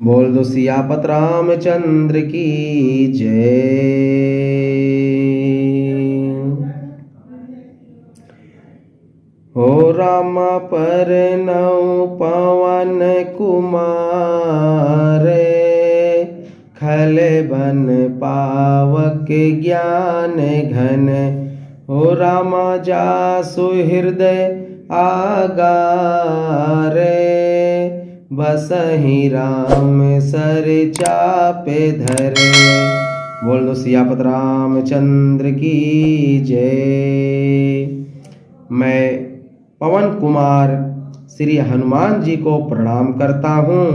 बोल दो सियापत रामचंद्र की जय। हो रामा पर नौ पवन कुमार, खल बन पावक ज्ञान घन। हो रामा जासु हृदय आगारे, बसहि राम सर चापे धरे। बोल दो सियापत रामचंद्र की जय। मैं पवन कुमार श्री हनुमान जी को प्रणाम करता हूँ,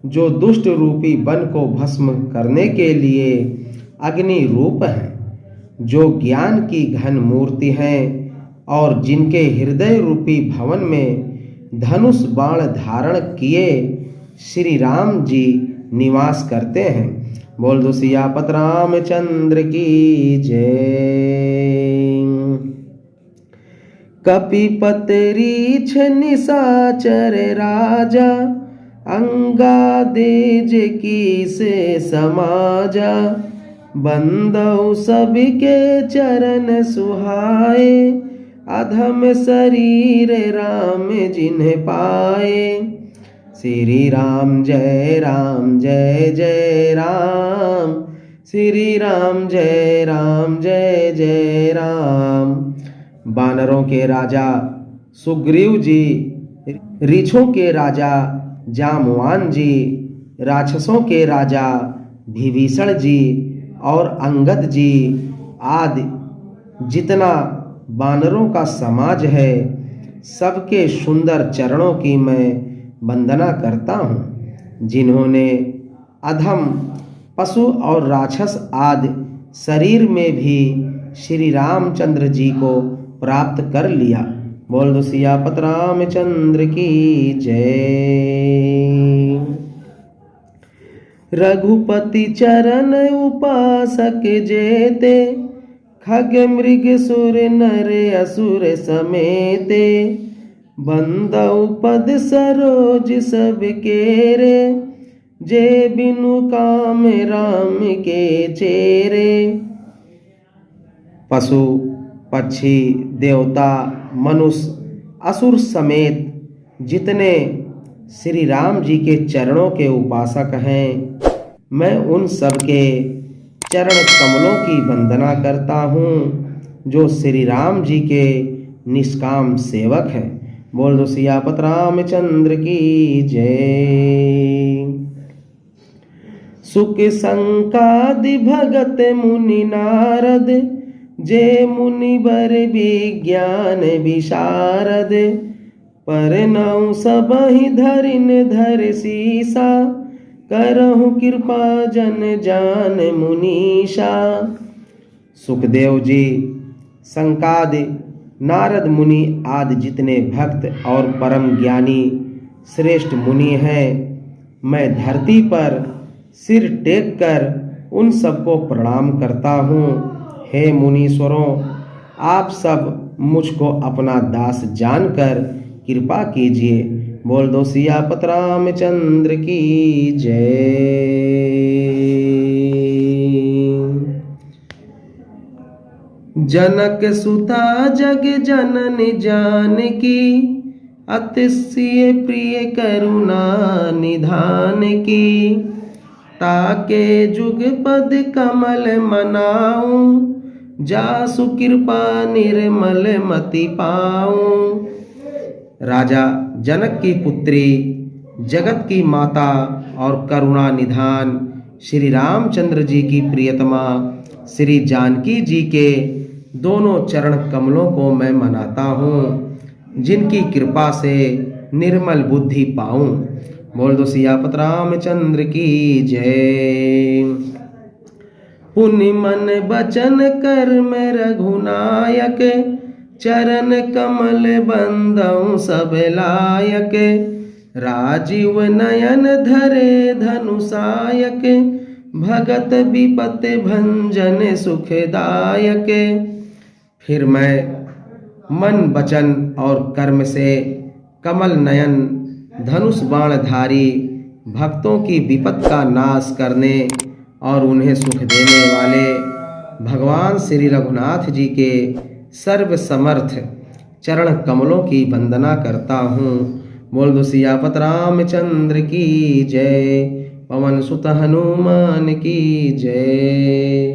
जो दुष्ट रूपी वन को भस्म करने के लिए अग्नि रूप हैं, जो ज्ञान की घन मूर्ति हैं और जिनके हृदय रूपी भवन में धनुष बाण धारण किए श्री राम जी निवास करते हैं। बोल दो सियापत रामचंद्र की जय। कपिपत रीछ निशाचर राजा, अंगादेज की से समाजा। बंदौ सबके चरण सुहाए, अधम शरीर राम जिन्हें पाए। श्री राम जय राम जय जय राम, श्री राम जय राम जय जय राम। बानरों के राजा सुग्रीव जी, रीछों के राजा जामवान जी, राक्षसों के राजा विभीषण जी और अंगद जी आदि जितना बानरों का समाज है, सबके सुंदर चरणों की मैं वंदना करता हूँ, जिन्होंने अधम पशु और राक्षस आदि शरीर में भी श्री रामचंद्र जी को प्राप्त कर लिया। बोल दो सियापत रामचंद्र की जय। रघुपति चरण उपासक जेते, खग मृग सुर नर असुर समेते। बंदौ पद सरोज सब केरे, जे बिनु काम राम के चेरे। पशु पक्षी देवता मनुष्य असुर समेत जितने श्री राम जी के चरणों के उपासक हैं, मैं उन सब के चरण कमलों की वंदना करता हूँ, जो श्री राम जी के निष्काम सेवक हैं। बोल दो सियापत रामचंद्र की जय। सुख संकादि भगत मुनि नारद, जे मुनिवर विज्ञान विशारद। परनौ सबहि धरिन धर सीसा, करहु कृपा जन जान मुनीषा। सुखदेव जी, संकादि, नारद मुनि आदि जितने भक्त और परम ज्ञानी श्रेष्ठ मुनि हैं, मैं धरती पर सिर टेक कर उन सबको प्रणाम करता हूँ। हे मुनीश्वरों, आप सब मुझको अपना दास जानकर कृपा कीजिए। बोल दो सियापत रामचंद्र की जय। जनक सुता जग जननी जानकी, अतिशय प्रिय करुणा निधान की। ताके जुग पद कमल मनाऊं, जासु कृपा निर्मल मति पाऊं। राजा जनक की पुत्री, जगत की माता और करुणा निधान श्री रामचंद्र जी की प्रियतमा श्री जानकी जी के दोनों चरण कमलों को मैं मनाता हूँ, जिनकी कृपा से निर्मल बुद्धि पाऊं। बोल दो सियापत रामचंद्र की जय। पुनि मन बचन कर्म रघुनायक, चरण कमल बंदौ सब लायक। राजीव नयन धरे धनुषायक, भगत विपत भंजन सुखदायक। फिर मैं मन वचन और कर्म से कमल नयन धनुष बाणधारी भक्तों की विपद का नाश करने और उन्हें सुख देने वाले भगवान श्री रघुनाथ जी के सर्व समर्थ चरण कमलों की वंदना करता हूँ। बोल दो सियापत रामचंद्र की जय, पवन सुत हनुमान की जय।